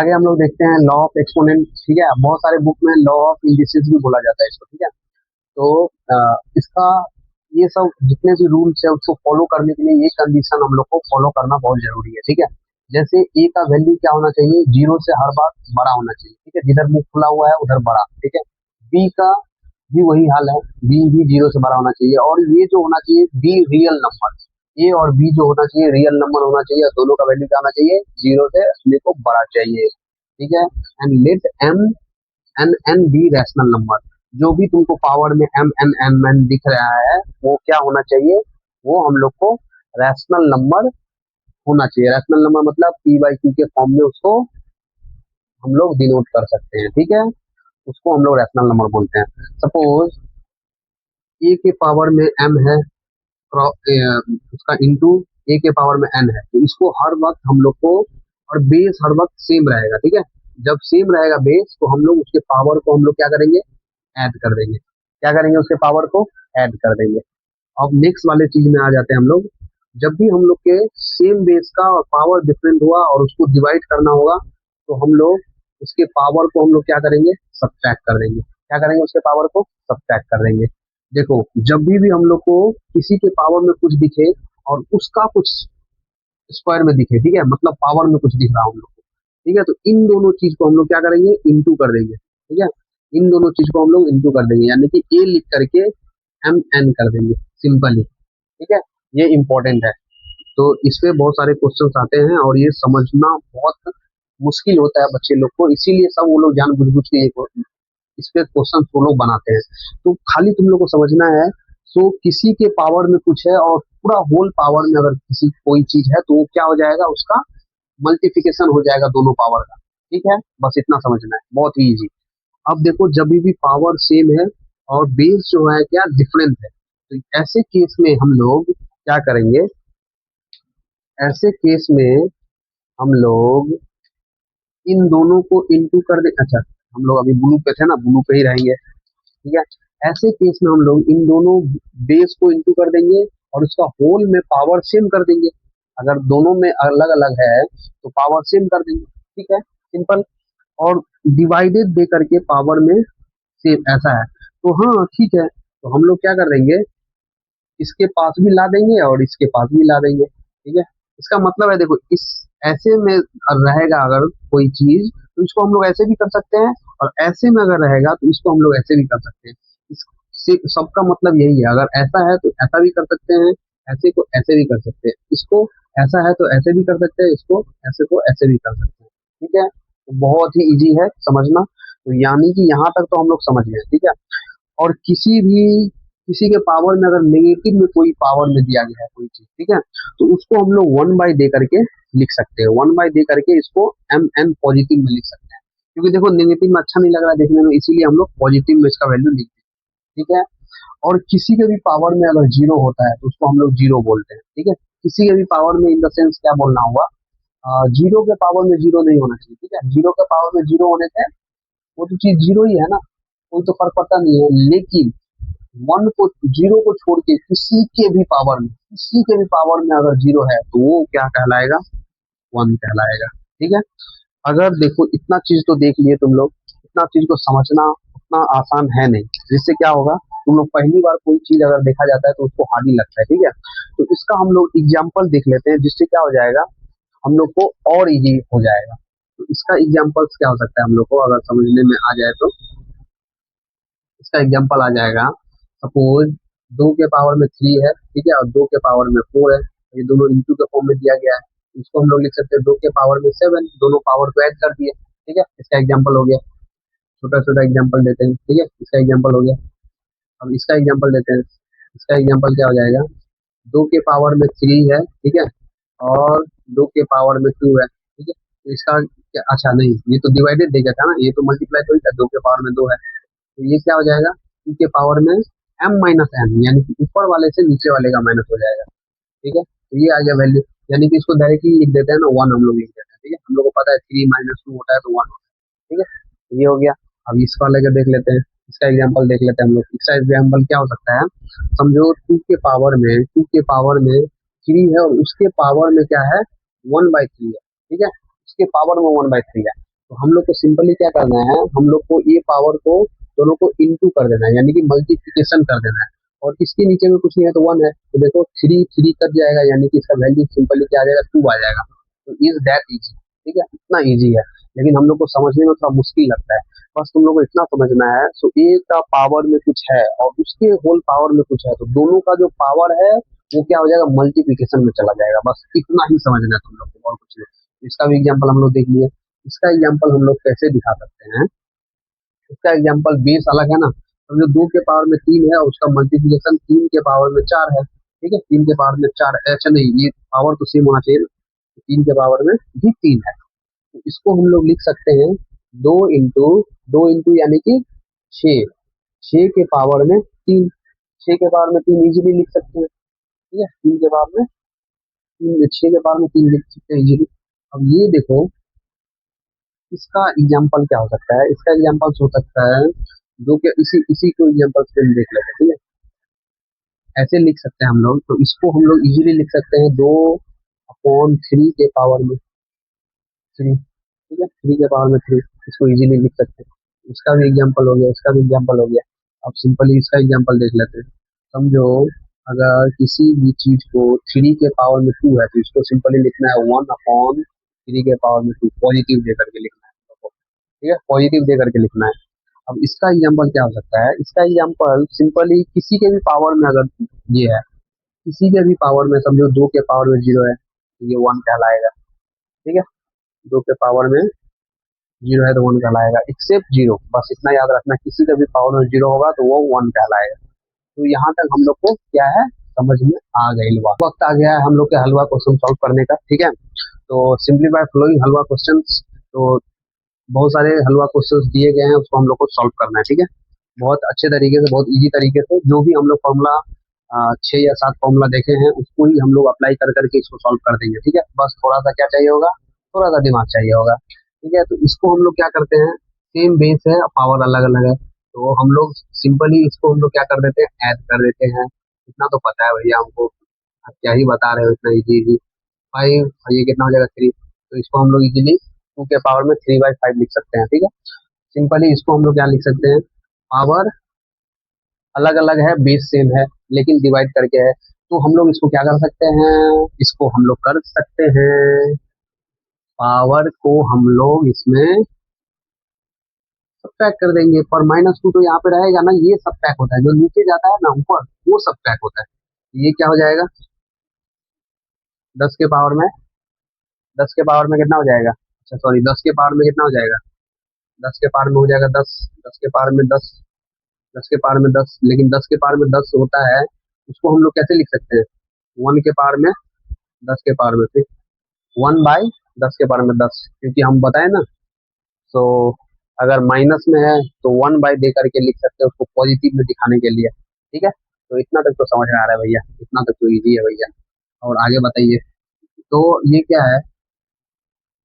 आगे हम लोग देखते हैं लॉ ऑफ एक्सपोनेंट। ठीक है, बहुत सारे बुक में लॉ ऑफ इंडिसेस भी बोला जाता है इसको। ठीक है, तो इसका ये सब जितने भी रूल्स है उसको फॉलो करने के लिए ये कंडीशन हम लोग को फॉलो करना बहुत जरूरी है। ठीक है, जैसे ए का वैल्यू क्या होना चाहिए, जीरो से हर बार बड़ा होना चाहिए। ठीक है, जिधर मुंह खुला हुआ है उधर बड़ा। ठीक है, बी का भी वही हाल है, बी भी जीरो से बड़ा होना चाहिए। और ये जो होना चाहिए बी रियल नंबर, ए और बी जो होना चाहिए रियल नंबर होना चाहिए। दोनों का वैल्यू क्या होना चाहिए, जीरो से अपने को बड़ा चाहिए। ठीक है, and let M N N be rational number. जो भी तुमको पावर में एम एन दिख रहा है वो क्या होना चाहिए, वो हम लोग को रैशनल नंबर होना चाहिए। रैशनल नंबर मतलब पी बाई क्यू के फॉर्म में उसको हम लोग डिनोट कर सकते हैं। ठीक है, उसको हम लोग रैशनल नंबर बोलते हैं। सपोज ए के पावर में एम है, उसका इंटू ए के पावर में एन है, तो इसको हर वक्त हम लोग को, और बेस हर वक्त सेम रहेगा। ठीक है, जब सेम रहेगा बेस तो हम लोग उसके पावर को हम लोग क्या करेंगे, ऐड कर देंगे। क्या करेंगे, उसके पावर को ऐड कर देंगे। अब नेक्स्ट वाले चीज में आ जाते हैं हम लोग। जब भी हम लोग के सेम बेस का और पावर डिफरेंट हुआ और उसको डिवाइड करना होगा तो हम लोग उसके पावर को हम लोग क्या करेंगे, सब्ट्रैक्ट कर देंगे। क्या करेंगे, उसके पावर को सब्ट्रैक्ट कर देंगे। देखो, जब भी हम लोग को किसी के पावर में कुछ दिखे और उसका कुछ स्क्वायर में दिखे, ठीक है, मतलब पावर में कुछ दिख रहा हम लोग को, ठीक है, तो इन दोनों चीज को हम लोग क्या करेंगे, इंटू कर देंगे। ठीक है, इन दोनों चीज को हम लोग इंटू कर देंगे, यानी कि ए लिख करके एम एन कर देंगे सिंपली। ठीक है, ये इंपॉर्टेंट है। तो इस पे बहुत सारे क्वेश्चंस आते हैं और ये समझना बहुत मुश्किल होता है बच्चे लोग को, इसीलिए सब वो लोग जान बुझ बुझ के इस पे क्वेश्चन वो लोग बनाते हैं। तो खाली तुम लोग को समझना है। सो किसी के पावर में कुछ है और पूरा होल पावर में अगर किसी कोई चीज है तो वो क्या हो जाएगा, उसका मल्टीप्लिकेशन हो जाएगा दोनों पावर का। ठीक है, बस इतना समझना है, बहुत ही इजी। अब देखो, जब भी पावर सेम है और बेस जो है क्या डिफरेंट है, तो ऐसे केस में हम लोग क्या करेंगे, ऐसे केस में हम लोग इन दोनों को इंटू कर दे। अच्छा, हम लोग अभी ब्लू पे थे ना, ब्लू पे ही रहेंगे। ठीक है, ऐसे केस में हम लोग इन दोनों बेस को इंटू कर देंगे और उसका होल में पावर सेम कर देंगे। अगर दोनों में अलग अलग है तो पावर सेम कर देंगे। ठीक है, सिंपल। और डिवाइडेड दे करके पावर में सेम, ऐसा है तो हाँ ठीक है, तो हम लोग क्या कर देंगे, इसके पास भी ला देंगे और इसके पास भी ला देंगे। ठीक है, इसका मतलब है देखो, इस ऐसे में रहेगा अगर कोई चीज तो इसको हम लोग ऐसे भी कर सकते हैं, और ऐसे में अगर रहेगा तो इसको हम लोग ऐसे भी कर सकते हैं। इससे सबका मतलब यही है, अगर ऐसा है तो ऐसा भी कर सकते हैं, ऐसे को ऐसे भी कर सकते हैं, इसको ऐसा है तो ऐसे भी कर सकते हैं, इसको ऐसे को ऐसे भी कर सकते हैं। ठीक है, तो बहुत ही इजी है समझना। तो यानी कि यहाँ तक तो हम लोग समझ गए। ठीक है, और किसी के पावर में अगर नेगेटिव में कोई पावर में दिया गया है कोई चीज, ठीक है, तो उसको हम लोग वन बाई दे करके लिख सकते हैं। वन बाई दे करके इसको एम एन पॉजिटिव में लिख सकते हैं, क्योंकि देखो नेगेटिव में अच्छा नहीं लग रहा है देखने में, इसीलिए हम लोग पॉजिटिव में इसका वैल्यू लिख देते हैं। ठीक है, और किसी के भी पावर में अगर जीरो होता है तो उसको हम लोग जीरो बोलते हैं। ठीक है, किसी के भी पावर में इन द सेंस क्या बोलना हुआ, जीरो के पावर में जीरो नहीं होना चाहिए। ठीक है, जीरो के पावर में जीरो होने से वो तो चीज जीरो ही है ना, कोई तो फर्क पड़ता नहीं है। लेकिन वन को, जीरो को छोड़ के किसी के भी पावर में अगर जीरो है तो वो क्या कहलाएगा, वन कहलाएगा। ठीक है, अगर देखो इतना चीज तो देख लिए तुम लोग, इतना चीज को समझना उतना आसान है नहीं, जिससे क्या होगा, तुम लोग पहली बार कोई चीज अगर देखा जाता है तो उसको हार्ड ही लगता है। ठीक है, तो इसका हम लोग एग्जाम्पल देख लेते हैं, जिससे क्या हो जाएगा, हम लोग को और इजी हो जाएगा। तो इसका एग्जाम्पल्स क्या हो सकता है हम लोग को अगर समझने में आ जाए तो, इसका एग्जाम्पल आ जाएगा। सपोज दो के पावर में थ्री है, ठीक है, और दो के पावर में फोर है, ये दोनों इंटू के फॉर्म में दिया गया है। इसको हम लोग लिख सकते हैं दो के पावर में सेवन, दोनों पावर को ऐड कर दिए। ठीक है, इसका एग्जाम्पल हो गया। छोटा छोटा एग्जाम्पल देते हैं। ठीक है, इसका एग्जाम्पल हो गया। अब इसका एग्जाम्पल देते हैं। इसका एग्जाम्पल क्या हो जाएगा, दो के पावर में थ्री है, ठीक है, और दो के पावर में टू है। ठीक है, तो इसका अच्छा नहीं, ये तो डिवाइडेड देगा था ना, ये तो मल्टीप्लाई तो ही था, दो के पावर में दो है, तो ये क्या हो जाएगा, टू के पावर में एम माइनस एन, यानी कि ऊपर वाले से नीचे वाले का माइनस हो जाएगा। ठीक है, तो ये आ गया वैल्यू, यानी कि इसको डायरेक्टली लिख देते हैं ना, वन हम लोग लिख देते हैं। ठीक है, हम लोग को पता है थ्री माइनस टू होता है तो वन होता है। ठीक है, तो ये हो गया। अब इसका लेकर देख लेते हैं, इसका एग्जाम्पल देख लेते हैं हम लोग। इसका एग्जाम्पल क्या हो सकता है, समझो टू के पावर में थ्री है और उसके पावर में क्या है, वन बाई थ्री है। ठीक है, उसके पावर में वन बाई थ्री है, तो हम लोग को सिंपली क्या करना है, हम लोग को ये पावर को दोनों को इंटू कर देना है, यानी कि मल्टीप्लिकेशन कर देना है। और इसके नीचे में कुछ नहीं है तो वन है, तो देखो थ्री थ्री कट जाएगा, यानी कि इसका वैल्यू सिंपली क्या आ जाएगा, टू आ जाएगा। तो इज दैट इजी, ठीक है, इतना इजी है, लेकिन हम लोग को समझने में थोड़ा मुश्किल लगता है। बस तुम लोग को इतना समझना है, सो ए का पावर में कुछ है और उसके होल पावर में कुछ है, तो दोनों का जो पावर है वो क्या हो जाएगा, मल्टीप्लिकेशन में चला जाएगा। बस इतना ही समझना है तुम लोग को, और कुछ नहीं। इसका भी एग्जाम्पल हम लोग देख लिए। इसका एग्जाम्पल हम लोग कैसे दिखा सकते हैं, इसका एग्जाम्पल बेस अलग है ना, समझो दो के पावर में तीन है और उसका मल्टीप्लिकेशन तीन के पावर में चार है, ठीक है, तीन के पावर में चार, अच्छा नहीं ये पावर तो सेम होना चाहिए ना, तो तीन के पावर में भी तीन है। तो इसको हम लोग लिख सकते हैं दो इंटू यानी कि छः, छः के पावर में तीन, छः के पावर में तीन इजीली लिख सकते हैं, ठीक है, तीन के पावर में तीन, छः के पावर में तीन लिख सकते हैं इजीली। अब ये देखो इसका एग्जाम्पल क्या हो सकता है, इसका एग्जाम्पल हो सकता है जो कि इसी इसी को एग्जाम्पल से हम देख लेते हैं, ठीक है, ऐसे लिख सकते हैं हम लोग। तो इसको हम लोग इजीली लिख सकते हैं दो अपॉन थ्री के पावर में थ्री, ठीक है, थ्री के पावर में थ्री, इसको इजीली लिख सकते हैं। इसका भी एग्जाम्पल हो गया, इसका भी एग्जाम्पल हो गया। अब सिंपली इसका एग्जाम्पल देख लेते हैं। समझो अगर किसी भी चीज को थ्री के पावर में टू है तो इसको सिंपली लिखना है वन अपॉन थ्री के पावर में टू, पॉजिटिव दे करके लिखना है, ठीक है, पॉजिटिव दे करके लिखना है। अब इसका एग्जाम्पल क्या हो सकता है, इसका एग्जाम्पल सिंपली किसी के भी पावर में अगर ये है, किसी के भी पावर में, समझो दो के पावर में जीरो है तो ये वन कहलाएगा, ठीक है, दो के पावर में जीरो है तो वन कहलाएगा, एक्सेप्ट जीरो, बस इतना याद रखना, किसी का भी पावर में जीरो होगा तो वो वन कहलाएगा। तो यहाँ तक हम लोग को क्या है, समझ में आ गई बात। वक्त आ गया है हम लोग के हलवा क्वेश्चन सॉल्व करने का, ठीक है। तो सिंपलीफाई फ्लोइंग हलवा क्वेश्चंस, तो बहुत सारे हलवा क्वेश्चंस दिए गए हैं, उसको हम लोग को सॉल्व करना है, ठीक है, बहुत अच्छे तरीके से, बहुत इजी तरीके से। जो भी हम लोग फॉर्मूला 6 या 7 फॉर्मूला देखे हैं उसको ही हम लोग अप्लाई कर करके इसको सॉल्व कर देंगे, ठीक है। बस थोड़ा सा क्या चाहिए होगा, थोड़ा सा दिमाग चाहिए होगा, ठीक है। तो इसको हम लोग क्या करते हैं, सेम बेस है, पावर अलग अलग है, तो हम लोग सिंपली इसको हम लोग क्या कर देते हैं, ऐड कर देते हैं। इतना तो पता है भैया हमको, आप क्या ही बता रहे हो, इतना इजी इजी। फाइव, ये कितना हो जाएगा, थ्री, तो इसको हम लोग इजीली टू के पावर में थ्री बाई फाइव लिख सकते हैं, ठीक है। सिंपली इसको हम लोग क्या लिख सकते हैं, पावर अलग अलग है, बेस सेम है, लेकिन डिवाइड करके है, तो हम लोग इसको क्या कर सकते हैं, इसको हम लोग कर सकते हैं, पावर को हम लोग इसमें सबट्रैक्ट कर देंगे, पर माइनस टू तो यहाँ पे रहेगा ना, ये सबट्रैक्ट होता है, जो नीचे जाता है ना ऊपर वो सबट्रैक्ट होता है। ये क्या हो जाएगा, दस के पावर में, दस के पावर में कितना हो जाएगा, अच्छा सॉरी, दस के पावर में कितना हो जाएगा, दस के पावर में हो जाएगा दस, दस के पावर में दस, दस के पावर में दस, लेकिन दस के पावर में दस होता है, उसको हम लोग कैसे लिख सकते हैं, वन के पावर में, दस के पावर में, फिर वन बाई दस के पावर में दस, क्योंकि हम बताए ना, तो अगर माइनस में है तो वन बाई दे करके लिख सकते हैं उसको पॉजिटिव में दिखाने के लिए, ठीक है। तो इतना तक तो समझ में आ रहा है भैया, इतना तक तो इजी है भैया, और आगे बताइए। तो ये क्या है,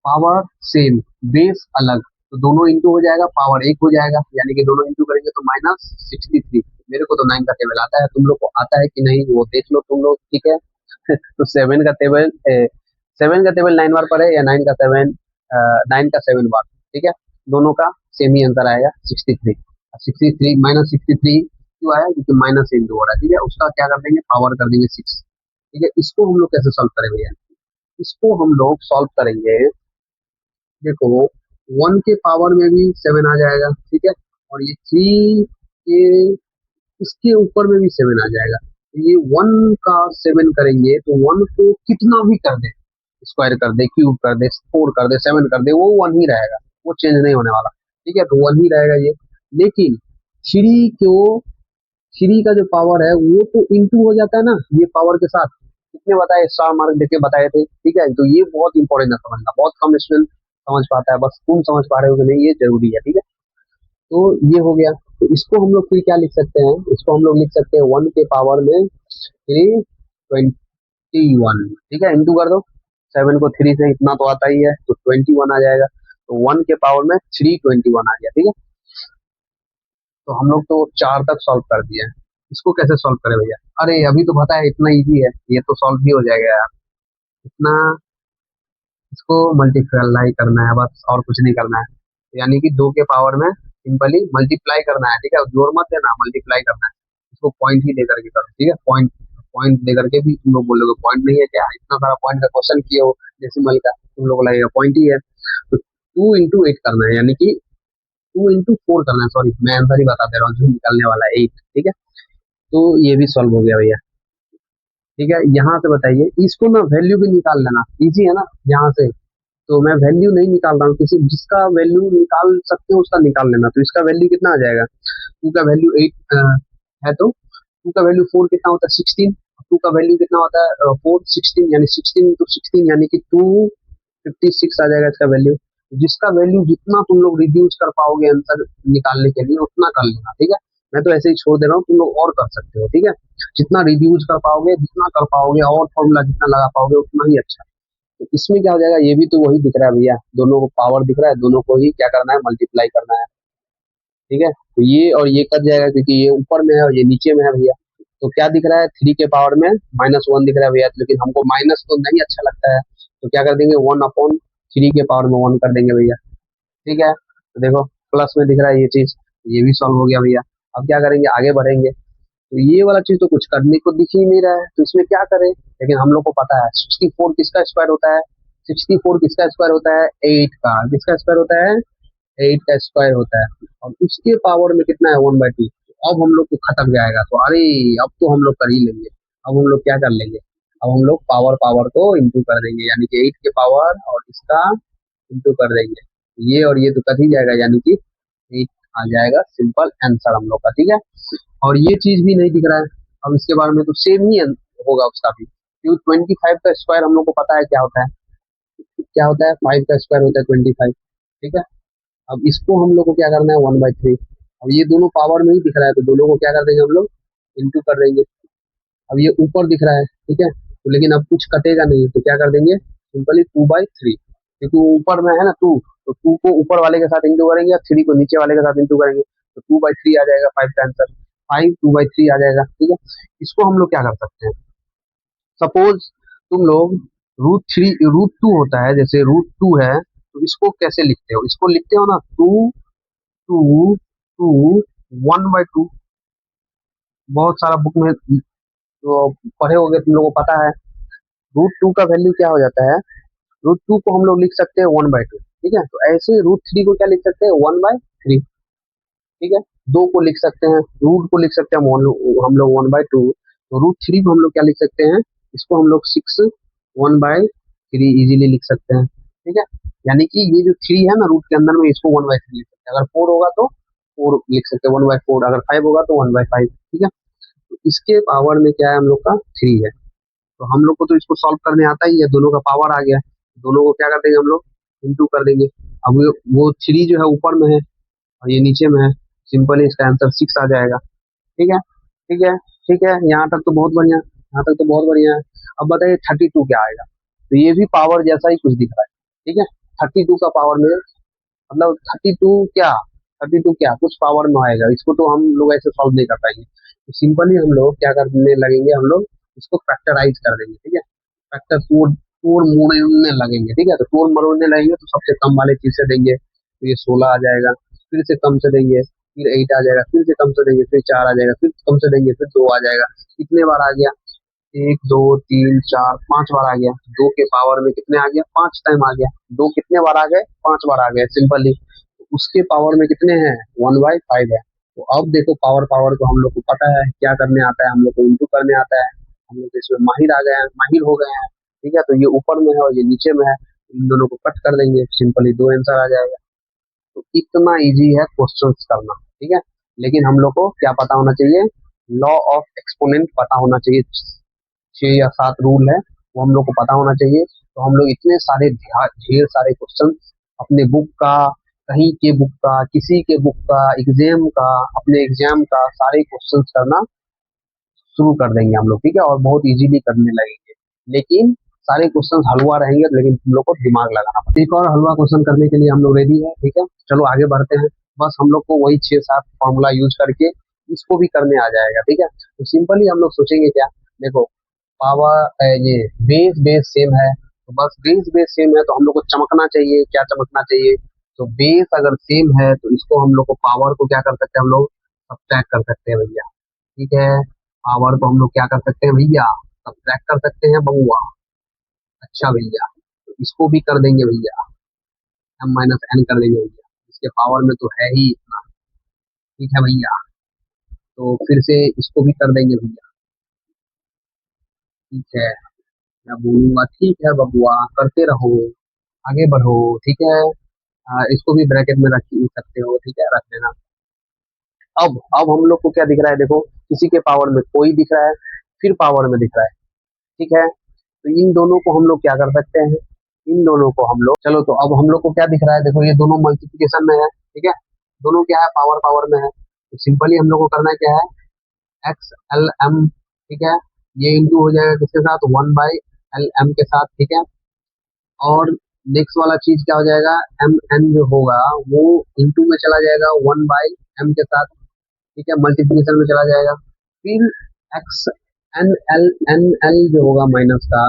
पावर सेम, बेस अलग, तो दोनों इंटू हो जाएगा, पावर एक हो जाएगा, यानी कि दोनों इंटू करेंगे तो माइनस 63। मेरे को तो नाइन का टेबल आता है, तुम लोग को आता है कि नहीं वो देख लो तुम लोग, ठीक है। तो सेवन का टेबल, सेवन का टेबल 9 बार पर है, या नाइन का सेवन, नाइन का 7 बार, ठीक है, दोनों का सेम ही आंसर आएगा 63। 63 माइनस 63 क्यों आया, क्योंकि माइनस इंटू हो रहा है, ठीक है, उसका क्या कर देंगे, पावर कर देंगे 6, ठीक है। इसको हम लोग कैसे सॉल्व करेंगे भैया, इसको हम लोग सॉल्व करेंगे, देखो वन के पावर में भी सेवन आ जाएगा, ठीक है, और ये थ्री के इसके ऊपर में भी सेवन आ जाएगा, तो ये वन का सेवन करेंगे तो वन को कितना भी कर दे, स्क्वायर कर दे, क्यूब कर दे, फोर कर दे, सेवन कर दे, वो वन ही रहेगा, वो चेंज नहीं होने वाला, ठीक है, तो वन ही रहेगा ये। लेकिन थ्री को, थ्री का जो पावर है वो तो इंटू हो जाता है ना ये पावर के साथ, कितने बताए, स्टार मार्क देके बताए थे, ठीक है। तो ये बहुत इंपॉर्टेंट है समझना, बहुत कम स्टूडेंट समझ पाता है, बस तुम समझ पा रहे हो कि नहीं, ये जरूरी है, ठीक है। तो ये हो गया, तो इसको हम लोग फिर क्या लिख सकते हैं, इसको हम लोग लिख सकते हैं वन के पावर में थ्री 21, ठीक है, इंटू कर दो, सेवन को थ्री से इतना तो आता ही है, तो 21 आ जाएगा, तो वन के पावर में 321 आ गया, ठीक है। तो हम लोग तो चार तक सॉल्व कर दिए हैं, इसको कैसे सॉल्व करें भैया, अरे अभी तो पता है इतना इजी है, ये तो सॉल्व भी हो जाएगा यार, इतना इसको मल्टीप्लाई करना है बस, और कुछ नहीं करना है। यानी कि 2 के पावर में सिंपली मल्टीप्लाई करना है, ठीक है, जोड़ मत देना, मल्टीप्लाई करना है। इसको पॉइंट ही लेकर के करो, ठीक है, पॉइंट पॉइंट लेकर के भी तुम लोग बोलोगे पॉइंट नहीं है क्या, इतना सारा पॉइंट का क्वेश्चन किए हो डेसिमल का, तुम लोग को लगेगा पॉइंट ही है। तो 2 into 8 करना है, यानी कि 2 into 4 करना है, सॉरी मैं आंसर ही बता दे रहा हूँ जो निकलने वाला है 8, ठीक है। तो ये भी सॉल्व हो गया भैया, ठीक है। यहाँ से बताइए, इसको ना वैल्यू भी निकाल लेना, इजी है ना यहाँ से। तो मैं वैल्यू नहीं निकाल रहा हूँ, किसी जिसका वैल्यू निकाल सकते हो उसका निकाल लेना। तो इसका वैल्यू कितना आ जाएगा, 2 का वैल्यू 8 है, तो 2 का वैल्यू 4 कितना होता है 16, 2 का वैल्यू कितना होता है 4 16, यानी 16 into 16 यानी कि 256 आ जाएगा इसका वैल्यू। जिसका वैल्यू जितना तुम लोग रिड्यूस कर पाओगे आंसर निकालने के लिए उतना कर लेना, ठीक है। मैं तो ऐसे ही छोड़ दे रहा हूँ, तुम लोग और कर सकते हो, ठीक है। जितना रिड्यूस कर पाओगे, जितना कर पाओगे, और फॉर्मूला जितना लगा पाओगे उतना ही अच्छा। तो इसमें क्या हो जाएगा, ये भी तो वही दिख रहा है भैया, दोनों को पावर दिख रहा है, दोनों को ही क्या करना है, मल्टीप्लाई करना है, ठीक है। तो ये और ये कट जाएगा क्योंकि ये ऊपर में है और ये नीचे में है भैया। तो क्या दिख रहा है, 3 के पावर में -1 दिख रहा है भैया, लेकिन हमको माइनस तो नहीं अच्छा लगता है, तो क्या कर देंगे 1/3 के पावर में 1 कर देंगे भैया, ठीक है। तो देखो प्लस में दिख रहा है ये चीज, ये भी सॉल्व हो गया भैया। अब क्या करेंगे, आगे बढ़ेंगे। तो ये वाला चीज तो कुछ करने को दिख ही नहीं रहा है, तो इसमें क्या करें, लेकिन हम लोग को पता है 64 किसका स्क्वायर होता है, 64 किसका स्क्वायर होता है 8 का, किसका स्क्वायर होता है 8 का स्क्वायर होता है, और उसके पावर में कितना है 1/2। अब हम लोग को खत्म जाएगा, तो अरे अब तो हम लोग कर ही लेंगे। अब हम लोग क्या कर लेंगे, अब हम लोग पावर पावर को इंटू कर देंगे, यानी कि 8 के पावर और इसका इंटू कर देंगे, ये और ये तो कट ही जाएगा, यानी कि 8 आ जाएगा सिंपल आंसर हम लोग का, ठीक है। और ये चीज भी नहीं दिख रहा है, अब इसके बारे में तो सेम ही होगा उसका भी, क्योंकि 25 का स्क्वायर हम लोग को पता है क्या होता है, क्या होता है 5 का स्क्वायर होता है 25, ठीक है। अब इसको हम लोग को क्या करना है 1/3। अब ये दोनों पावर में ही दिख रहा है, तो दोनों को क्या कर देंगे हम लोग इंटू कर देंगे। अब ये ऊपर दिख रहा है, ठीक है, तो लेकिन अब कुछ कटेगा नहीं, तो क्या कर देंगे सिंपली 2/3, क्योंकि वो ऊपर में है ना 2, तो 2 को ऊपर वाले के साथ इंटू करेंगे और 3 को नीचे वाले के साथ इंटू करेंगे, तो 2/3 आ जाएगा 5 का आंसर, 5 2/3 आ जाएगा, ठीक है। इसको हम लोग क्या कर सकते हैं, सपोज तुम लोग √2 होता है, जैसे √2 है, तो इसको कैसे लिखते हो, इसको लिखते हो ना 2 2 2 1/2। बहुत सारा बुक में तो पढ़े होगे, तुम लोगों को पता है √2 का वैल्यू क्या हो जाता है, √2 को हम लोग लिख सकते हैं 1/2, ठीक है। तो ऐसे √3 को क्या लिख सकते हैं 1/3, ठीक है। 2 को लिख सकते हैं, रूट को लिख सकते हैं हम लोग 1/2, तो √3 को हम लोग क्या लिख सकते हैं, इसको हम लोग 6 1/3 इजीली लिख सकते हैं, ठीक है। यानी कि ये जो 3 है ना रूट के अंदर में, इसको 1/3 लिख सकते हैं, अगर 4 होगा तो 4 लिख सकते हैं 1/4, अगर 5 होगा तो 1/5, ठीक है। तो इसके पावर में क्या है हम लोग का 3 है, तो हम लोग को तो इसको सॉल्व करने आता ही है, दोनों का पावर आ गया, दोनों को क्या कर देंगे हम लोग इंटू कर देंगे। अब वो 3 जो है ऊपर में है और ये नीचे में है, सिंपली इसका आंसर 6 आ जाएगा, ठीक है, ठीक है, ठीक है। यहाँ तक तो बहुत बढ़िया, यहाँ तक तो बहुत बढ़िया है। अब बताइए 32 क्या आएगा, तो ये भी पावर जैसा ही कुछ दिख रहा है, ठीक है। 32 का पावर में मतलब 32 क्या कुछ पावर में आएगा, इसको तो हम लोग ऐसे सॉल्व नहीं कर पाएंगे, तो सिंपली हम लोग क्या करने लगेंगे, हम लोग इसको फैक्टराइज कर देंगे, ठीक है। फैक्टर तोड़ मोड़ने लगेंगे, ठीक है। तो तोड़ मरोड़ने लगेंगे तो सबसे कम वाले चीज से देंगे, तो ये 16 आ जाएगा, फिर से कम से देंगे, फिर 8 आ जाएगा, फिर से कम से देंगे, फिर 4 आ जाएगा, फिर कम से देंगे, फिर 2 आ जाएगा। कितने बार आ गया, 1 2 3 4 5 बार आ गया, 2 के पावर में कितने आ गया 5 टाइम आ गया, 2 कितने बार आ गए 5 बार आ गए सिंपली। उसके पावर में कितने हैं 1/5 है। तो अब देखो पावर पावर को हम लोग को पता है क्या करने आता है, हम लोग को इंटू करने आता है, हम लोग इसमें माहिर आ गए हैं, माहिर हो गए हैं, ठीक है। तो ये ऊपर में है और ये नीचे में है, इन दोनों को कट कर देंगे, सिंपली 2 आंसर आ जाएगा। तो इतना इजी है क्वेश्चंस करना, ठीक है। लेकिन हम लोग को क्या पता होना चाहिए, लॉ ऑफ एक्सपोनेंट पता होना चाहिए, 6 या 7 रूल है वो हम लोग को पता होना चाहिए। तो हम लोग इतने सारे ढेर सारे क्वेश्चन अपने बुक का, कहीं के बुक का, किसी के बुक का, एग्जाम का, अपने एग्जाम का सारे क्वेश्चन करना शुरू कर देंगे हम लोग, ठीक है, और बहुत इजीली करने लगेंगे। लेकिन सारे क्वेश्चन हलवा रहेंगे, लेकिन तुम लोग को दिमाग लगाना पड़ेगा। एक और हलवा क्वेश्चन करने के लिए हम लोग रेडी है, ठीक है। चलो आगे बढ़ते हैं, बस हम लोग को वही 6 7 फॉर्मूला यूज करके इसको भी करने आ जाएगा, ठीक है। तो सिंपली हम लोग सोचेंगे क्या, देखो पावर ये बेस बेस सेम है, तो बस बेस बेस सेम है तो हम लोग को चमकना चाहिए, क्या चमकना चाहिए? तो बेस अगर सेम है तो इसको हम लोग को पावर को क्या कर सकते हैं, हम लोग सब्ट्रैक्ट कर सकते हैं भैया। ठीक है, पावर को हम लोग क्या कर सकते हैं भैया, सब्ट्रैक्ट कर सकते हैं बउआ। अच्छा भैया, तो इसको भी कर देंगे भैया, m माइनस एन कर देंगे भैया, इसके पावर में तो है ही इतना। ठीक है भैया, तो फिर से इसको भी कर देंगे भैया। ठीक है, मैं बोलूंगा ठीक है बबुआ, करते रहो, आगे बढ़ो। ठीक है, इसको भी ब्रैकेट में रख सकते हो, ठीक है, रख लेना। अब हम लोग को क्या दिख रहा है, देखो किसी के पावर में कोई दिख रहा है, फिर पावर में दिख रहा है। ठीक है, तो इन दोनों को हम लोग क्या कर सकते हैं, इन दोनों को हम लोग, चलो तो अब हम लोग को क्या दिख रहा है, देखो ये दोनों मल्टीप्लिकेशन में है। ठीक है, दोनों क्या है, पावर पावर में है, तो सिंपली हम लोग को करना क्या है, एक्स एल एम। ठीक है, ये इंटू हो जाएगा किसके साथ, वन बाई एल एम के साथ। ठीक है, और नेक्स्ट वाला चीज क्या हो जाएगा, एम एन जो होगा वो इंटू में चला जाएगा वन बाई एम के साथ। ठीक है, मल्टीप्लिकेशन में चला जाएगा। फिर एक्स एन एल जो होगा माइनस का,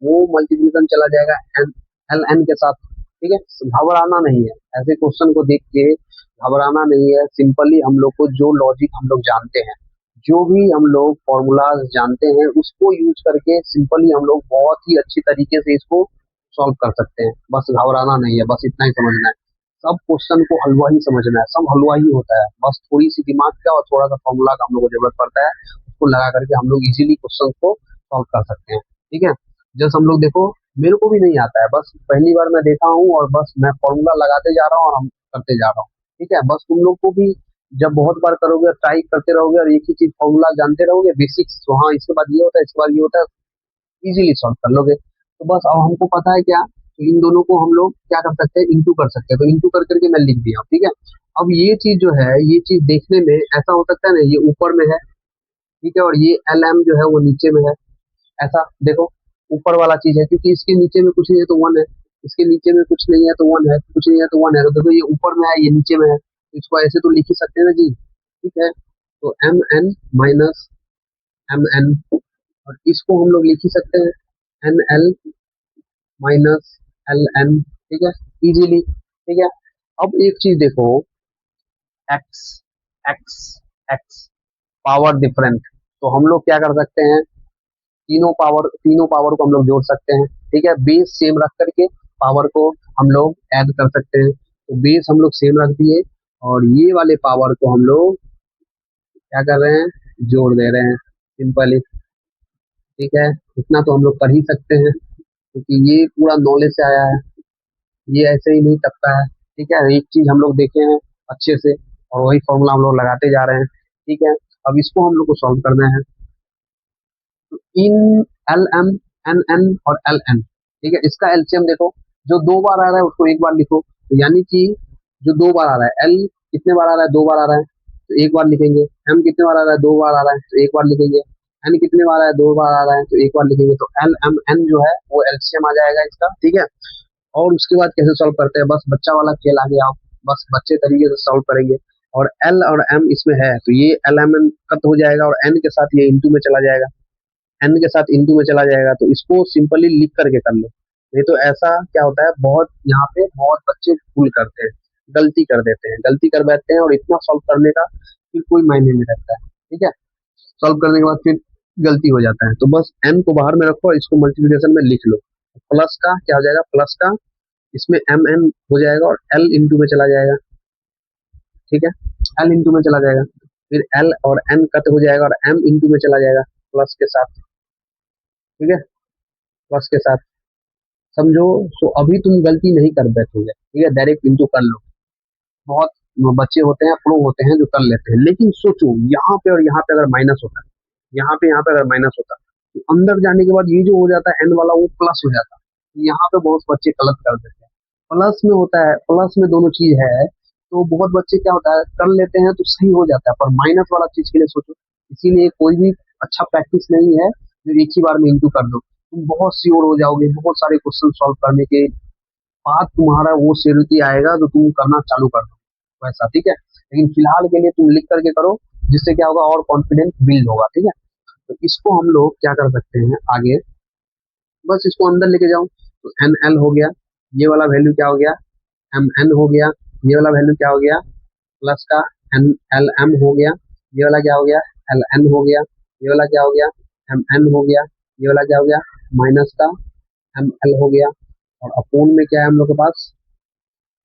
वो मल्टीप्लिकेशन चला जाएगा एन एल एन के साथ। ठीक है, घबराना नहीं है, ऐसे क्वेश्चन को देख के घबराना नहीं है। सिंपली हम लोग को जो लॉजिक हम लोग जानते हैं, जो भी हम लोग फॉर्मूलाज जानते हैं, उसको यूज करके सिंपली हम लोग बहुत ही अच्छी तरीके से इसको सॉल्व कर सकते हैं। बस घबराना नहीं है, बस इतना ही समझना है। सब क्वेश्चन को हलवा ही समझना है, सब हलवा ही होता है, बस थोड़ी सी दिमाग का और थोड़ा सा फॉर्मूला का हम लोग को जरूरत पड़ता है, उसको लगा करके हम लोग इजीली क्वेश्चन को सॉल्व कर सकते हैं। ठीक है, जैसे हम लोग देखो, मेरे को भी नहीं आता है, बस पहली बार मैं देखा हूँ और बस मैं फॉर्मूला लगाते जा रहा हूँ और हम करते जा रहा हूँ। ठीक है, बस तुम लोग को भी जब बहुत बार करोगे, ट्राई करते रहोगे और एक ही चीज फॉर्मूला जानते रहोगे बेसिक्स, तो हाँ इसके बाद ये होता है, इसके बाद ये होता है, इजीली सॉल्व कर लोगे। तो बस अब हमको पता है क्या, तो इन दोनों को हम लोग क्या कर सकते हैं, इंटू कर सकते हैं। तो इंटू कर करके मैं लिख दिया हूँ। ठीक है, अब ये चीज जो है, ये चीज देखने में ऐसा हो सकता है ना, ये ऊपर में है, ठीक है, और ये एल एम जो है वो नीचे में है। ऐसा देखो, ऊपर वाला चीज है क्योंकि इसके नीचे में कुछ नहीं है तो वन है, इसके नीचे में कुछ नहीं है तो वन है, कुछ नहीं है तो वन है। तो देखो ये ऊपर में है, ये नीचे में है, तो इसको ऐसे तो लिख ही सकते हैं ना जी। ठीक है, तो M N minus M N, और इसको हम लोग लिख ही सकते हैं N L minus L N. ठीक है, इजीली। ठीक है, अब एक चीज देखो, X X X power different, तो हम लोग क्या कर सकते हैं, तीनों पावर को हम लोग जोड़ सकते हैं। ठीक है, बेस सेम रख करके पावर को हम लोग ऐड कर सकते हैं। तो बेस हम लोग सेम रख दिए और ये वाले पावर को हम लोग क्या कर रहे हैं, जोड़ दे रहे हैं सिंपली। ठीक है, इतना तो हम लोग कर ही सकते हैं क्योंकि ये पूरा नॉलेज से आया है, ये ऐसे ही नहीं टपका है। ठीक है, एक चीज हम लोग देखे हैं अच्छे से और वही फॉर्मूला हम लोग लगाते जा रहे हैं। ठीक है, अब इसको हम लोग को सॉल्व करना है। तो इन एल एम एन एन और एल एन, ठीक है, इसका एलसीएम देखो, जो दो बार आ रहा है उसको एक बार लिखो, तो यानी कि जो दो बार आ रहा है, एल कितने बार आ रहा है, दो बार आ रहा है, तो एक बार लिखेंगे। एम कितने बार आ रहा है, दो बार आ रहा है, तो एक बार लिखेंगे। एन कितने बार आ रहा है, दो बार आ रहा है, तो एक बार लिखेंगे। तो एल एम एन जो है वो एलसीएम आ जाएगा इसका। ठीक है, और उसके बाद कैसे सॉल्व करते हैं, बस बच्चा वाला खेल आ गया, आप बस बच्चे तरीके से सॉल्व करेंगे। और एल और एम इसमें है तो ये एल एम एन कट हो जाएगा और एन के साथ ये इंटू में चला जाएगा, एन के साथ इंटू में चला जाएगा। तो इसको सिंपली लिख करके कर लो, नहीं तो ऐसा क्या होता है, बहुत यहाँ पे बहुत बच्चे भूल करते हैं, गलती कर देते हैं, गलती कर बैठते हैं और इतना सॉल्व करने का फिर कोई मायने नहीं रखता है। ठीक है, सॉल्व करने के बाद फिर गलती हो जाता है। तो बस एन को बाहर में रखो और इसको मल्टीप्लिकेशन में लिख लो। प्लस का क्या हो जाएगा, प्लस का इसमें एम एन हो जाएगा और एल इंटू में चला जाएगा। ठीक है, एल इंटू में चला जाएगा, फिर एल और एन कट हो जाएगा और एम इंटू में चला जाएगा प्लस के साथ। ठीक है, प्लस के साथ समझो। सो अभी तुम गलती नहीं कर बैठोगे, ठीक है, डायरेक्ट इंटू कर लो। बहुत बच्चे होते हैं, प्रो होते हैं जो कर लेते हैं, लेकिन सोचो यहाँ पे और यहाँ पे अगर माइनस होता है, यहाँ पे अगर माइनस होता तो अंदर जाने के बाद ये जो हो जाता है एन वाला वो प्लस हो जाता। यहाँ पे बहुत बच्चे गलत कर देते हैं, प्लस में होता है, प्लस में दोनों चीज है, तो बहुत बच्चे क्या होता है कर लेते हैं तो सही हो जाता है, पर माइनस वाला चीज के लिए सोचो। इसीलिए कोई भी अच्छा प्रैक्टिस नहीं है जो एक ही बार में इंटू कर दो, तुम बहुत श्योर हो जाओगे, बहुत सारे क्वेश्चन सॉल्व करने के बाद तुम्हारा वो श्योरिटी आएगा तो तुम करना चालू कर दो वैसा। ठीक है, लेकिन फिलहाल के लिए तुम लिख करके करो, जिससे क्या होगा और कॉन्फिडेंस बिल्ड होगा। ठीक है, तो इसको हम लोग क्या कर सकते हैं आगे, बस इसको अंदर लेके जाओ। तो एन एल हो गया, ये वाला वैल्यू क्या हो गया, एम एन हो गया, ये वाला वैल्यू क्या हो गया, प्लस का एन एल एम हो गया, ये वाला क्या हो गया, एल एन हो गया, ये वाला क्या हो गया, एम एन हो गया, ये वाला क्या हो गया, माइनस का एम एल हो गया, और अपोन में क्या है हम लोग के पास,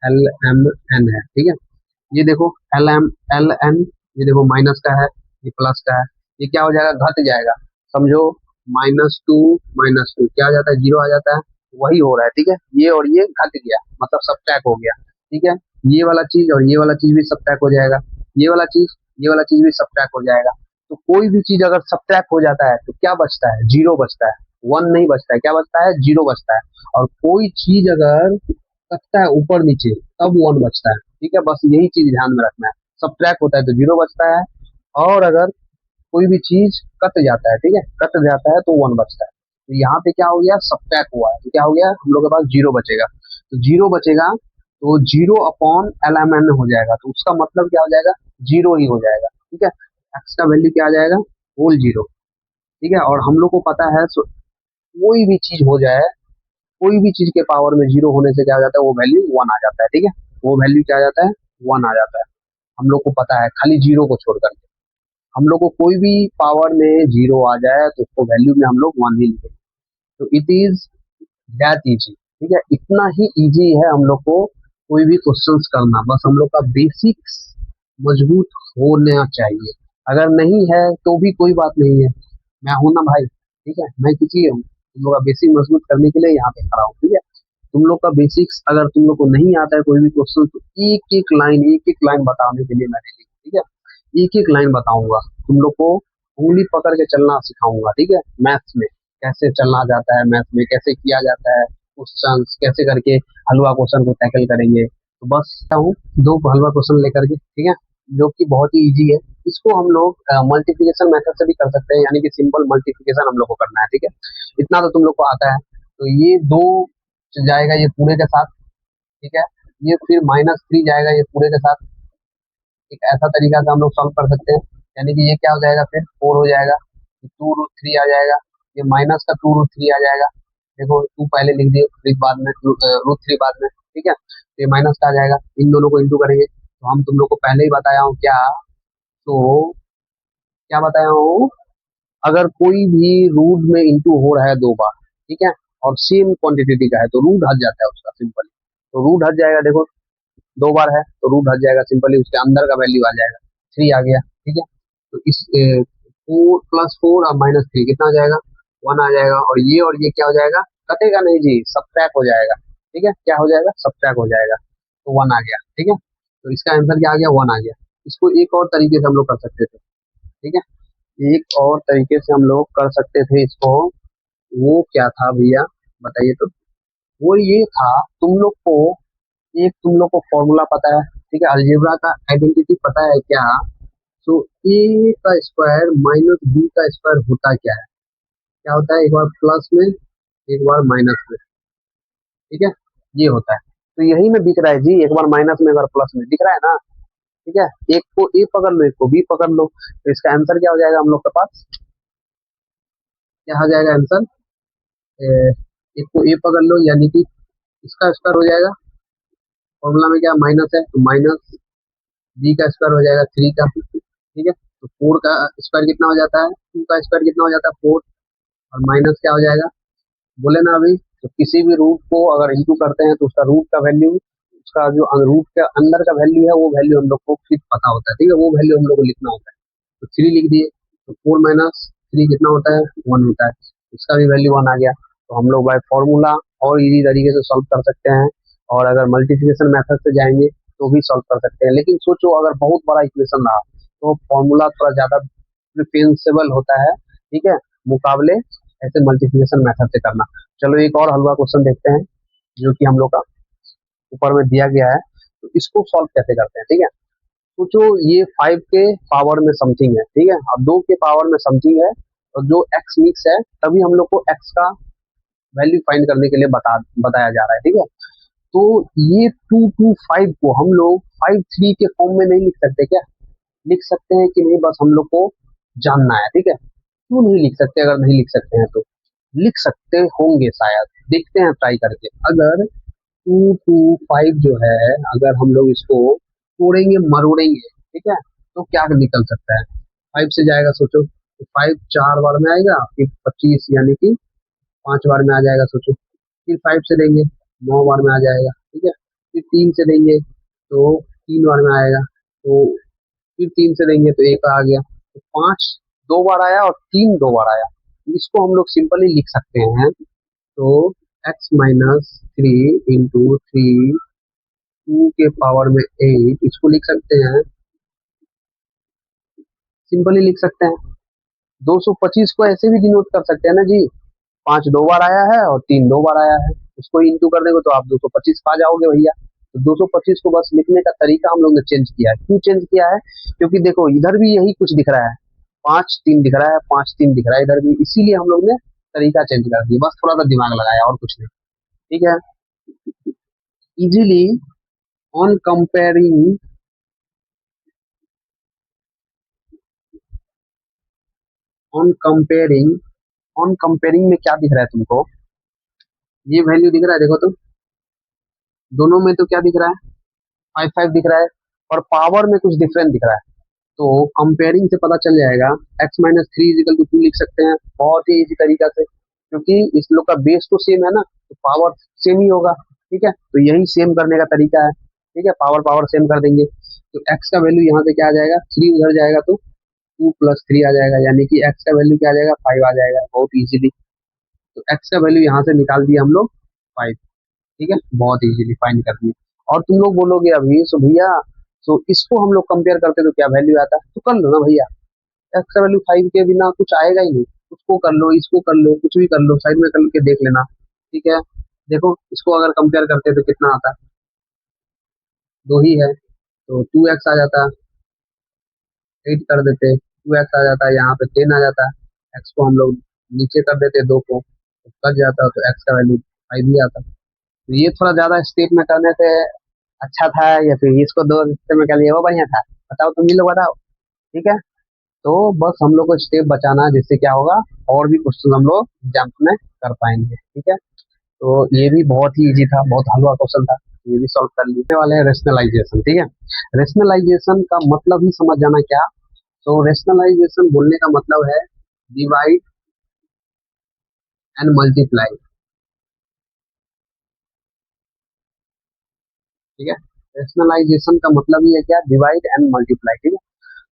एल एम एन है। ठीक है, ये देखो एल एन, ये देखो माइनस का है, ये प्लस का है, ये क्या हो जाएगा, घट जाएगा। समझो -2 क्या आ जाता है, 0 आ जाता है, वही हो रहा है। ठीक है, ये और ये घट गया, मतलब सबट्रैक्ट हो गया। ठीक है, ये वाला चीज और ये वाला चीज भी सबट्रैक्ट हो जाएगा, ये वाला चीज, ये वाला चीज भी सबट्रैक्ट हो जाएगा। तो कोई भी चीज अगर सबट्रैक्ट हो जाता है तो क्या बचता है, 0 बचता है, 1 नहीं बचता है, क्या बचता है, 0 बचता है। और कोई चीज अगर कटता है ऊपर नीचे तब 1 बचता है। ठीक है, बस यही चीज ध्यान में रखना है, सबट्रैक्ट होता है तो 0 बचता है, और अगर कोई भी चीज कट जाता है, ठीक है, कट जाता है तो 1 बचता है। तो यहाँ पे क्या हो गया, सबट्रैक्ट हुआ है, तो क्या हो गया, हम लोग के पास 0 बचेगा। तो 0 बचेगा तो 0 अपॉन एल एम एन हो जाएगा, तो उसका मतलब क्या हो जाएगा, 0 ही हो जाएगा। ठीक है, एक्स का वैल्यू क्या आ जाएगा, होल 0। ठीक है, और हम लोग को पता है कोई भी चीज हो जाए, कोई भी चीज के पावर में 0 होने से क्या हो जाता है, वो वैल्यू 1 आ जाता है। ठीक है, वो वैल्यू क्या आ जाता है, 1 आ जाता है, हम लोग को पता है, खाली 0 को छोड़कर। हम लोग को कोई भी पावर में 0 आ जाए तो उसको वैल्यू में हम लोग 1 ही लिखेंगे। तो इट इज दैट इजी। ठीक है, इतना ही इजी है हम लोग को कोई भी क्वेश्चंस करना, बस हम लोग का बेसिक्स मजबूत होना चाहिए। अगर नहीं है तो भी कोई बात नहीं है, मैं हूं ना भाई। ठीक है, मैं किसी हूँ, तुम लोग का बेसिक मजबूत करने के लिए यहाँ पे खड़ा हूँ। ठीक है, तुम लोग का बेसिक्स अगर तुम लोग को नहीं आता है कोई भी क्वेश्चन, तो एक एक लाइन बताने के लिए मैं रेडी हूँ। ठीक है, एक एक लाइन बताऊंगा, तुम लोग को उंगली पकड़ के चलना सिखाऊंगा। ठीक है, मैथ्स में कैसे चलना जाता है, मैथ्स में कैसे किया जाता है क्वेश्चन, कैसे करके हलवा क्वेश्चन को टैकल करेंगे। तो बस हूँ दो हलवा क्वेश्चन लेकर के, ठीक है, जो कि बहुत ही इजी है। इसको हम लोग मल्टीप्लिकेशन मेथड से भी कर सकते हैं, यानी कि सिंपल मल्टीप्लिकेशन हम लोग को करना है। ठीक है, इतना तो तुम लोग को आता है। तो ये 2 जाएगा ये पूरे के साथ, ठीक है, ये फिर -3 जाएगा ये पूरे के साथ। एक ऐसा तरीका से हम लोग सॉल्व कर सकते हैं, यानी कि ये क्या हो जाएगा, फिर 4 हो जाएगा, 2√3 आ जाएगा, ये माइनस का 2√3 आ जाएगा। देखो 2 पहले लिख दिए, फिर बाद में √3 बाद में। ठीक है, तो ये माइनस का आ जाएगा, इन दोनों को इंटू करेंगे। तो हम तुम लोग को पहले ही बताया हूँ क्या, तो क्या बताया हूँ, अगर कोई भी रूट में इंटू हो रहा है 2 बार, ठीक है, और सेम क्वांटिटी का है, तो रूट हट जाता है उसका सिंपली। तो रूट हट जाएगा, देखो 2 बार है तो रूट हट जाएगा सिंपली, उसके अंदर का वैल्यू आ जाएगा, 3 आ गया। ठीक है, तो इस 4 + 4 और -3 कितना आ जाएगा, 1 आ जाएगा। और ये क्या हो जाएगा, कटेगा नहीं जी, सबट्रैक्ट हो जाएगा। ठीक है, क्या हो जाएगा, सबट्रैक्ट हो जाएगा, तो 1 आ गया। ठीक है, तो इसका आंसर क्या आ गया, 1 आ गया। इसको एक और तरीके से हम लोग कर सकते थे। ठीक है, एक और तरीके से हम लोग कर सकते थे इसको, वो क्या था भैया, बताइए तो। वो ये था, तुम लोग को फॉर्मूला पता है, ठीक है, अलजेब्रा का आइडेंटिटी पता है क्या, तो ए का स्क्वायर माइनस बी का स्क्वायर होता क्या होता है, एक बार प्लस में एक बार माइनस में। ठीक है, ये होता है, तो यही में दिख रहा है जी, एक बार माइनस में एक बार प्लस में दिख रहा है ना। ठीक है, एक को ए पकड़ लो, एक को बी पकड़ लो, तो इसका आंसर क्या हो जाएगा हम लोग के पास, क्या हो जाएगा आंसर, एक को ए पकड़ लो, यानी कि इसका स्क्वायर हो जाएगा, फॉर्मूला में क्या माइनस है, तो माइनस बी का स्क्वायर हो जाएगा 3 का। ठीक है, तो 4 का स्क्वायर कितना हो जाता है, 2 का स्क्वायर कितना हो जाता है 4, और माइनस क्या हो जाएगा, बोले ना अभी, तो किसी भी रूट को अगर इंटू करते हैं तो उसका रूट का वैल्यू, उसका जो रूट के अंदर का वैल्यू है, वो वैल्यू हम लोग को फिर पता होता है। ठीक है, वो वैल्यू हम लोग को लिखना होता है। तो 3 लिख दिए, तो 4 - 3 कितना होता है, 1 होता है, इसका भी वैल्यू 1 आ गया। तो हम लोग बाय फॉर्मूला और इजी तरीके से सॉल्व कर सकते हैं, और अगर मल्टीप्लिकेशन मेथड से जाएंगे तो भी सॉल्व कर सकते हैं। लेकिन सोचो अगर बहुत बड़ा इक्वेशन रहा तो फॉर्मूला थोड़ा ज्यादा प्रिफरेंसेबल होता है, ठीक है, मुकाबले ऐसे मल्टीप्लिकेशन मेथड से करना। चलो एक और हलवा क्वेश्चन देखते हैं, जो कि हम लोग का ऊपर में दिया गया है, तो इसको सॉल्व कैसे करते हैं। ठीक है, सोचो ये 5 के पावर में समथिंग है, ठीक है, अब 2 के पावर में समथिंग है, और जो एक्स मिक्स है, तभी हम लोग को एक्स का वैल्यू फाइंड करने के लिए बताया जा रहा है। ठीक है, तो ये 2 to 5 को हम लोग 5 3 के फॉर्म में नहीं लिख सकते क्या, लिख सकते हैं कि नहीं, बस हम लोग को जानना है। ठीक है, क्यों नहीं लिख सकते, अगर नहीं लिख सकते हैं तो लिख सकते होंगे शायद, देखते हैं ट्राई करके। अगर 2 2 5 जो है, अगर हम लोग इसको तोड़ेंगे मरोड़ेंगे, ठीक है, तो क्या निकल सकता है? 5 से जाएगा सोचो, तो 5 4 बार में आएगा, फिर 25 यानी कि 5 बार में आ जाएगा सोचो। फिर 5 से देंगे 9 बार में आ जाएगा, ठीक है। फिर 3 से देंगे तो 3 बार में आएगा, तो फिर 3 से देंगे तो एक आ गया, तो 5 2 बार आया और 3 2 बार आया। इसको हम लोग सिंपली लिख सकते हैं, तो x-3 इंटू 3 2 के पावर में 8, इसको लिख सकते हैं, सिंपली लिख सकते हैं। 225 को ऐसे भी डिनोट कर सकते हैं ना जी, 5 2 बार आया है और 3 2 बार आया है, उसको इंटू कर देंगे तो आप 225 पा जाओगे भैया। तो 225 को बस लिखने का तरीका हम लोग ने चेंज किया है। क्यों चेंज किया है? क्योंकि देखो इधर भी यही कुछ दिख रहा है, 5 3 दिख रहा है, 5 3 दिख रहा है इधर भी, इसीलिए हम लोग ने तरीका चेंज कर दिया, बस थोड़ा सा दिमाग लगाया और कुछ नहीं। ठीक है। Easily on comparing, on comparing, on comparing में क्या दिख रहा है तुमको? ये वैल्यू दिख रहा है, देखो तो दोनों में तो क्या दिख रहा है? 5 5 दिख रहा है, और पावर में कुछ डिफरेंट दिख रहा है। तो कंपेयरिंग से पता चल जाएगा। x-3 = 2 लिख सकते हैं बहुत ही इजी तरीका से, क्योंकि इस लोग का बेस तो सेम है ना, तो पावर सेम ही होगा। ठीक है, तो यही सेम करने का तरीका है। ठीक है, पावर पावर सेम कर देंगे, तो x का वैल्यू यहाँ से क्या आ जाएगा, 3 उधर जाएगा तो 2 + 3 आ जाएगा, यानी कि x का वैल्यू क्या आ जाएगा, 5 आ जाएगा बहुत इजीली। तो x का वैल्यू यहाँ से निकाल दिया हम लोग 5। ठीक है, बहुत इजीली फाइंड कर दिए। और तुम लोग बोलोगे अभी सो भैया, तो इसको हम लोग कंपेयर करते तो क्या वैल्यू आता है? तो कर लो ना भैया, एक्स का वैल्यू 5 के बिना कुछ आएगा ही नहीं। उसको कर लो, इसको कर लो, कुछ भी कर लो, साइड में करके देख लेना। ठीक है, देखो इसको अगर कंपेयर करते तो कितना आता है, 2 ही है, तो 2x आ जाता, 8 कर देते, 2x आ जाता, यहाँ पे 10 आ जाता। एक्स को हम लोग नीचे कर देते 2 को, तो कट जाता, तो एक्स का वैल्यू 5 ही आता। तो ये थोड़ा ज्यादा स्टेप में करने से अच्छा था, या फिर इसको 2 स्टेप में कर लिया वो बढ़िया था? बताओ, तुम ही लोग बताओ। ठीक है, तो बस हम लोग को स्टेप बचाना है, जिससे क्या होगा, और भी क्वेश्चन हम लोग एग्जाम में कर पाएंगे। ठीक है, तो ये भी बहुत ही इजी था, बहुत हलवा क्वेश्चन था, ये भी सॉल्व कर लेने वाले हैं। रेशनलाइजेशन, ठीक है, रेशनलाइजेशन का मतलब ही समझ जाना क्या। तो रेशनलाइजेशन बोलने का मतलब है डिवाइड एंड मल्टीप्लाई। ठीक है, रेशनलाइजेशन का मतलब ही है क्या, डिवाइड एंड मल्टीप्लाई। ठीक है,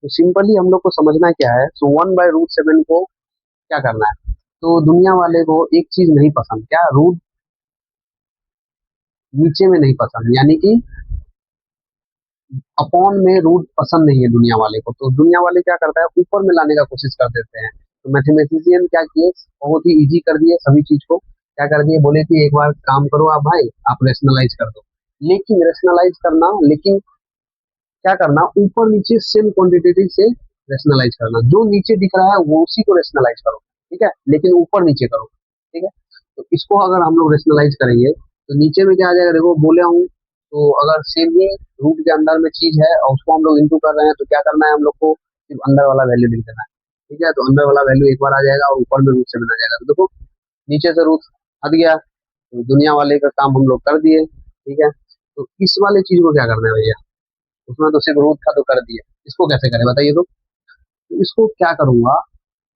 तो सिंपली हम लोग को समझना क्या है, सो 1/√7 को क्या करना है। तो दुनिया वाले को एक चीज नहीं पसंद, क्या, रूट नीचे में नहीं पसंद, यानी कि अपॉन में रूट पसंद नहीं है दुनिया वाले को। तो दुनिया वाले क्या करता है, ऊपर में लाने का कोशिश कर देते हैं। तो मैथमेटिशियन क्या किए, बहुत ही इजी कर दिए सभी चीज को। क्या कर दिए, बोले कि एक बार काम करो आप भाई, आप रेशनलाइज कर दो। लेकिन रेशनलाइज करना, लेकिन क्या करना, ऊपर नीचे सेम क्वांटिटेटिव से रेशनलाइज करना। जो नीचे दिख रहा है वो उसी को रेशनलाइज करो। ठीक है, लेकिन ऊपर नीचे करो। ठीक है, तो इसको अगर हम लोग रेशनलाइज करेंगे तो नीचे में क्या आ जाएगा, देखो बोले हूँ, तो अगर सेम ही रूट के अंदर में चीज है और उसको हम लोग इंटू कर रहे हैं, तो क्या करना है हम लोग को, सिर्फ अंदर वाला वैल्यू लिख देना है। ठीक है, तो अंदर वाला वैल्यू एक बार आ जाएगा और ऊपर में रूट से बना जाएगा। तो देखो नीचे से रूट हट गया, तो दुनिया वाले का काम हम लोग कर दिए। ठीक है, तो इस वाले चीज को क्या करना है भैया, उसमें तो सिर्फ रूट था तो कर दिया, इसको कैसे करें बताइए तो इसको क्या करूंगा,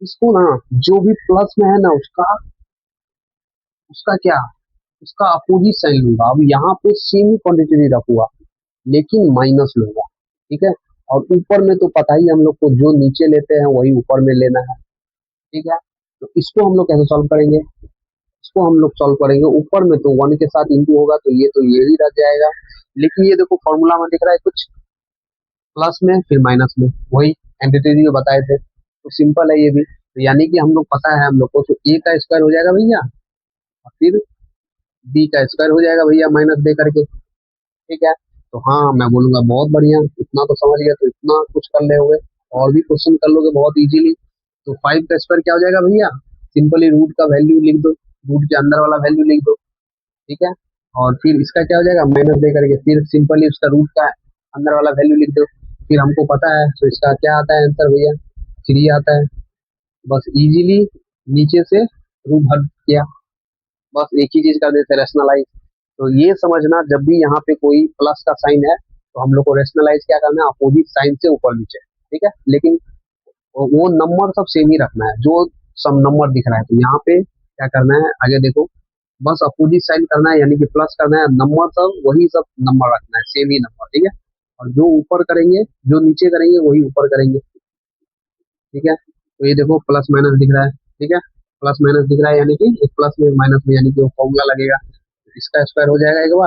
इसको ना, जो भी प्लस में है ना, उसका उसका क्या, उसका अपोजिट साइन लूंगा। अब यहाँ पे सेम ही क्वांटिटी रखूंगा, लेकिन माइनस लूंगा। ठीक है, और ऊपर में तो पता ही हम लोग को, जो नीचे लेते हैं वही ऊपर में लेना है। ठीक है, तो इसको हम लोग कैसे सॉल्व करेंगे, इसको हम लोग सॉल्व करेंगे, ऊपर में तो 1 के साथ इंटू होगा, तो ये ही रह जाएगा। लेकिन ये देखो फॉर्मूला में दिख रहा है कुछ प्लस में फिर माइनस में, वही एंटिटी जो बताए थे। तो सिंपल है ये भी, तो यानी कि हम लोग पता है हम लोग को, तो ए का स्क्वायर हो जाएगा भैया, और फिर बी का स्क्वायर हो जाएगा भैया, माइनस दे करके। ठीक है, तो हाँ मैं बोलूंगा बहुत बढ़िया, इतना तो समझ गया, तो इतना कुछ कर ले होगे, और भी क्वेश्चन कर लोगे बहुत इजीली। तो 5 का स्क्वायर क्या हो जाएगा भैया, सिंपली रूट का वैल्यू लिख दो, रूट के अंदर वाला वैल्यू लिख दो। ठीक है, और फिर इसका क्या हो जाएगा, माइनस दे करके फिर सिंपली उसका रूट का अंदर वाला वैल्यू लिख दो। फिर हमको पता है, तो इसका क्या आता है आंसर भैया, 3 आता है। बस इजीली नीचे से रूट भर किया, बस एक ही चीज कर देते रेशनलाइज। तो ये समझना जब भी यहाँ पे कोई प्लस का साइन है तो हम लोग को रेशनलाइज क्या करना है, अपोजिट साइन से ऊपर नीचे, ठीक है। लेकिन वो नंबर सब सेम ही रखना है, जो सब नंबर दिख रहा है। तो यहाँ पे क्या करना है, आगे देखो, बस अपोजिट साइन करना है, यानी कि प्लस करना है, नंबर सब वही सब नंबर रखना है, सेम ही नंबर, ठीक है। और जो ऊपर करेंगे, जो नीचे करेंगे वही ऊपर करेंगे, ठीक है। तो ये देखो प्लस माइनस दिख रहा है, ठीक है, प्लस माइनस दिख रहा है, यानी कि एक प्लस में एक माइनस में, यानी कि वो फॉर्मूला लगेगा। इसका स्क्वायर हो जाएगा एक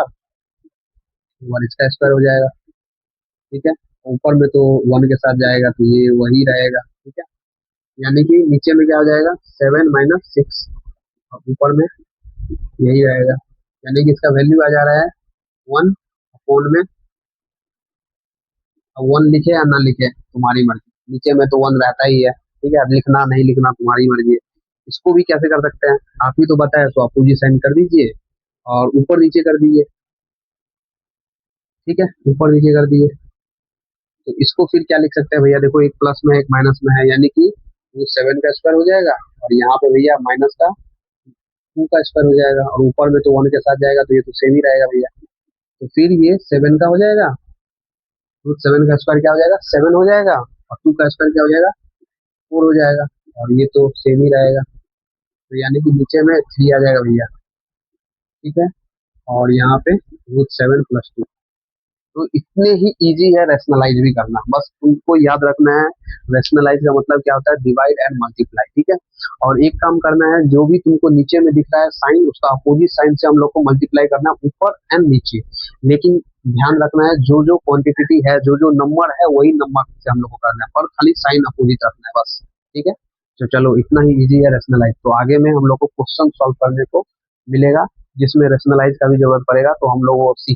बार इसका स्क्वायर हो जाएगा, ठीक है। ऊपर में तो वन के साथ जाएगा तो ये वही रहेगा, ठीक है। यानी कि नीचे में क्या हो जाएगा, 7 - 6, और ऊपर में यही रहेगा, यानी कि इसका वैल्यू आ जा रहा है 1 में। अब 1 लिखे या ना लिखे तुम्हारी मर्जी, नीचे में तो 1 रहता ही है, ठीक है। अब लिखना नहीं लिखना तुम्हारी मर्जी है। इसको भी कैसे कर सकते हैं, आप ही तो बताए, तो अपोजिट साइन कर दीजिए और ऊपर नीचे कर दीजिए, ठीक है, ऊपर नीचे कर दीजिए। तो इसको फिर क्या लिख सकते हैं भैया, देखो एक प्लस में एक माइनस में है, यानी कि वो 7 का स्क्वायर हो जाएगा, और यहाँ पे भैया माइनस का 2 का स्क्वायर हो जाएगा, और ऊपर में तो 1 के साथ जाएगा, तो ये तो सेम ही रहेगा भैया। तो फिर ये 7 का हो जाएगा, रूट 7 का स्क्वायर क्या हो जाएगा, 7 हो जाएगा, और 2 का स्क्वायर क्या हो जाएगा, 4 हो जाएगा, और ये तो सेम ही रहेगा। तो यानी कि नीचे में 3 आ जाएगा भैया, ठीक है। और यहाँ पे √7 + 2। तो इतने ही इजी है रैशनलाइज भी करना, बस तुमको याद रखना है रैशनलाइज का मतलब क्या होता है, डिवाइड एंड मल्टीप्लाई, ठीक है। और एक काम करना है, जो भी तुमको नीचे में दिख रहा है साइन, उसका अपोजिट साइन से हम लोग को मल्टीप्लाई करना है, ऊपर एंड नीचे। लेकिन ध्यान रखना है, जो जो क्वांटिटी है, जो जो नंबर है, वही नंबर से हम लोग को करना है, पर खाली साइन अपोजिट रखना है बस, ठीक है। तो चलो इतना ही इजी है रैशनलाइज। तो आगे में हम लोग को क्वेश्चन सॉल्व करने को मिलेगा जिसमें रैशनलाइज का भी जरूरत पड़ेगा, तो हम लोग वो सीख